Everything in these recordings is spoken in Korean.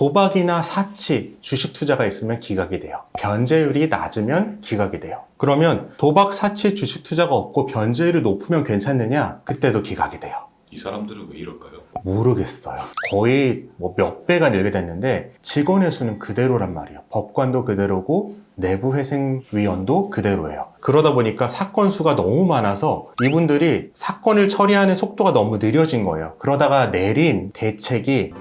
도박이나 사치, 주식 투자가 있으면 기각이 돼요. 변제율이 낮으면 기각이 돼요. 그러면 도박, 사치, 주식 투자가 없고 변제율이 높으면 괜찮느냐? 그때도 기각이 돼요. 이 사람들은 왜 이럴까요? 모르겠어요. 거의 몇 배가 늘게 됐는데 직원의 수는 그대로란 말이에요. 법관도 그대로고 내부회생위원도 그대로예요. 그러다 보니까 사건 수가 너무 많아서 이분들이 사건을 처리하는 속도가 너무 느려진 거예요. 그러다가 내린 대책이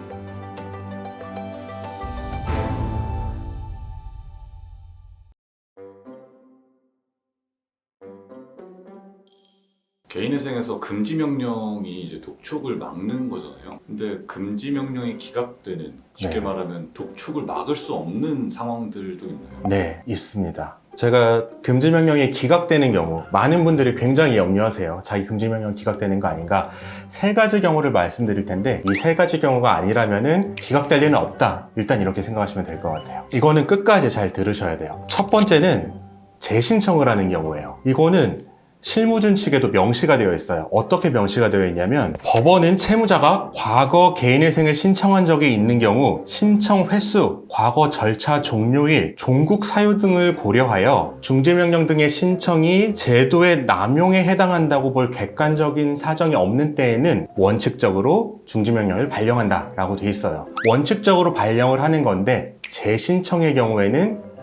개인회생에서 금지 명령이 이제 독촉을 막는 거잖아요. 근데 금지 명령이 기각되는, 쉽게 네. 말하면 독촉을 막을 수 없는 상황들도 있나요? 네, 있습니다. 제가 금지명령이 기각되는 경우 많은 분들이 굉장히 염려하세요. 자기 금지명령 기각되는 거 아닌가. 세 가지 경우를 말씀드릴 텐데 이 세 가지 경우가 아니라면은 기각될 리는 없다. 일단 이렇게 생각하시면 될 것 같아요. 이거는 끝까지 잘 들으셔야 돼요. 첫 번째는 재신청을 하는 경우예요. 이거는 실무진 측에도 명시가 되어 있어요. 어떻게 명시가 되어 있냐면 법원은 채무자가 과거 개인회생을 신청한 적이 있는 경우 신청 횟수, 과거 절차 종료일, 종국 사유 등을 고려하여 중지명령 등의 신청이 제도의 남용에 해당한다고 볼 객관적인 사정이 없는 때에는 원칙적으로 중지명령을 발령한다 라고 되어 있어요. 원칙적으로 발령을 하는 건데 재신청의 경우에는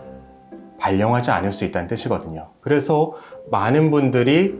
발령하지 않을 수 있다는 뜻이거든요. 그래서 많은 분들이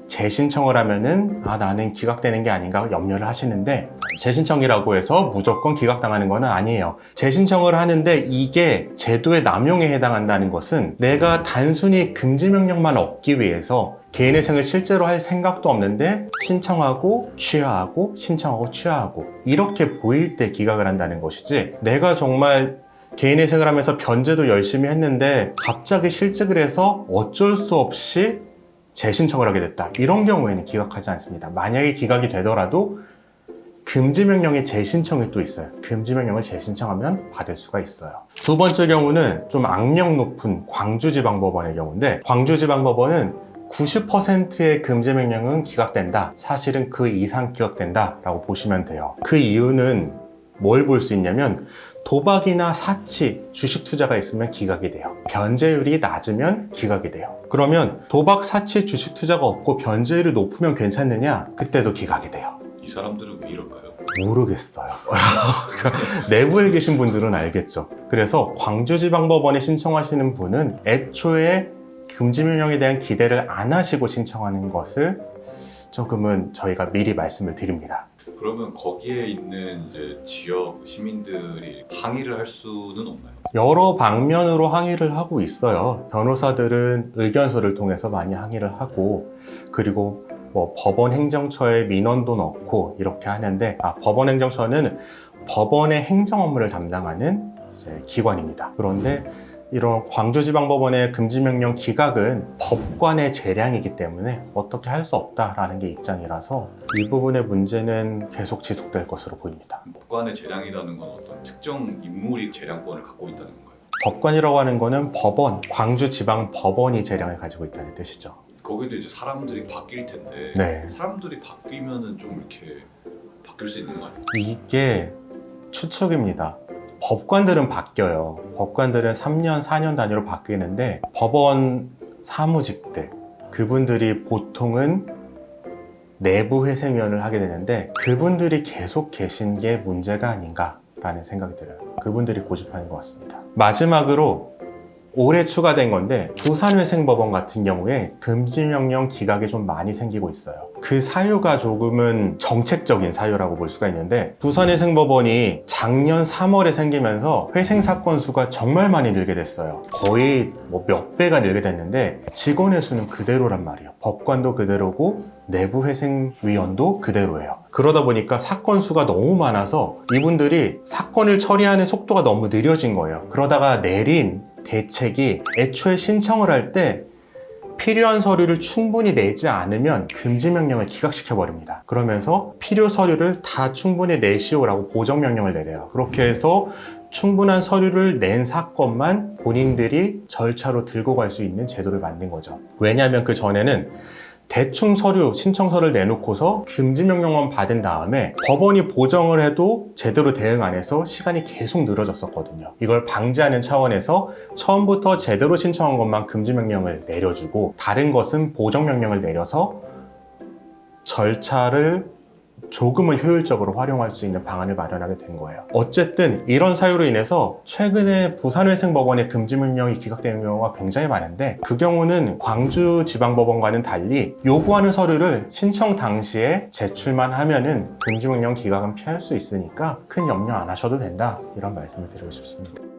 재신청을 하면은 나는 기각되는 게 아닌가 염려를 하시는데 재신청이라고 해서 무조건 기각당하는 건 아니에요. 재신청을 하는데 이게 제도의 남용에 해당한다는 것은 내가 단순히 금지명령만 얻기 위해서 개인회생을 실제로 할 생각도 없는데 신청하고 취하하고 신청하고 취하하고 이렇게 보일 때 기각을 한다는 것이지, 내가 정말 개인회생을 하면서 변제도 열심히 했는데 갑자기 실직을 해서 어쩔 수 없이 재신청을 하게 됐다, 이런 경우에는 기각하지 않습니다. 만약에 기각이 되더라도 금지명령의 재신청이 또 있어요. 금지명령을 재신청하면 받을 수가 있어요. 두 번째 경우는 좀 악명 높은 광주지방법원의 경우인데, 광주지방법원은 90%의 금지명령은 기각된다, 사실은 그 이상 기각된다 라고 보시면 돼요. 그 이유는 뭘 볼 수 있냐면 도박이나 사치, 주식 투자가 있으면 기각이 돼요. 변제율이 낮으면 기각이 돼요. 그러면 도박, 사치, 주식 투자가 없고 변제율이 높으면 괜찮느냐? 그때도 기각이 돼요. 이 사람들은 왜 이럴까요? 모르겠어요. 내부에 계신 분들은 알겠죠. 그래서 광주지방법원에 신청하시는 분은 애초에 금지명령에 대한 기대를 안 하시고 신청하는 것을 조금은 저희가 미리 말씀을 드립니다. 그러면 거기에 있는 이제 지역 시민들이 항의를 할 수는 없나요? 여러 방면으로 항의를 하고 있어요. 변호사들은 의견서를 통해서 많이 항의를 하고, 그리고 법원 행정처에 민원도 넣고 이렇게 하는데, 법원 행정처는 법원의 행정 업무를 담당하는 이제 기관입니다. 그런데 이런 광주지방법원의 금지명령 기각은 법관의 재량이기 때문에 어떻게 할 수 없다라는 게 입장이라서 이 부분의 문제는 계속 지속될 것으로 보입니다. 법관의 재량이라는 건 어떤 특정 인물이 재량권을 갖고 있다는 건가요? 법관이라고 하는 거는 법원, 광주지방법원이 재량을 가지고 있다는 뜻이죠. 거기도 이제 사람들이 바뀔 텐데 네. 사람들이 바뀌면은 좀 이렇게 바뀔 수 있는 거 아니에요? 이게 추측입니다. 법관들은 바뀌어요. 법관들은 3년, 4년 단위로 바뀌는데 법원 사무직들, 그분들이 보통은 내부회생위원을 하게 되는데 그분들이 계속 계신 게 문제가 아닌가라는 생각이 들어요. 그분들이 고집하는 것 같습니다. 마지막으로 올해 추가된 건데, 부산회생법원 같은 경우에 금지명령 기각이 좀 많이 생기고 있어요. 그 사유가 조금은 정책적인 사유라고 볼 수가 있는데, 부산회생법원이 작년 3월에 생기면서 회생사건 수가 정말 많이 늘게 됐어요. 거의 몇 배가 늘게 됐는데 직원의 수는 그대로란 말이에요. 법관도 그대로고 내부회생위원도 그대로예요. 그러다 보니까 사건 수가 너무 많아서 이분들이 사건을 처리하는 속도가 너무 느려진 거예요. 그러다가 내린 대책이 애초에 신청을 할 때 필요한 서류를 충분히 내지 않으면 금지명령을 기각시켜버립니다. 그러면서 필요 서류를 다 충분히 내시오라고 보정명령을 내려요. 그렇게 해서 충분한 서류를 낸 사건만 본인들이 절차로 들고 갈 수 있는 제도를 만든 거죠. 왜냐하면 그 전에는 대충 서류, 신청서를 내놓고서 금지명령만 받은 다음에 법원이 보정을 해도 제대로 대응 안 해서 시간이 계속 늘어졌었거든요. 이걸 방지하는 차원에서 처음부터 제대로 신청한 것만 금지명령을 내려주고 다른 것은 보정명령을 내려서 절차를 조금은 효율적으로 활용할 수 있는 방안을 마련하게 된 거예요. 어쨌든 이런 사유로 인해서 최근에 부산회생법원의 금지명령이 기각되는 경우가 굉장히 많은데 그 경우는 광주지방법원과는 달리 요구하는 서류를 신청 당시에 제출만 하면은 금지명령 기각은 피할 수 있으니까 큰 염려 안 하셔도 된다, 이런 말씀을 드리고 싶습니다.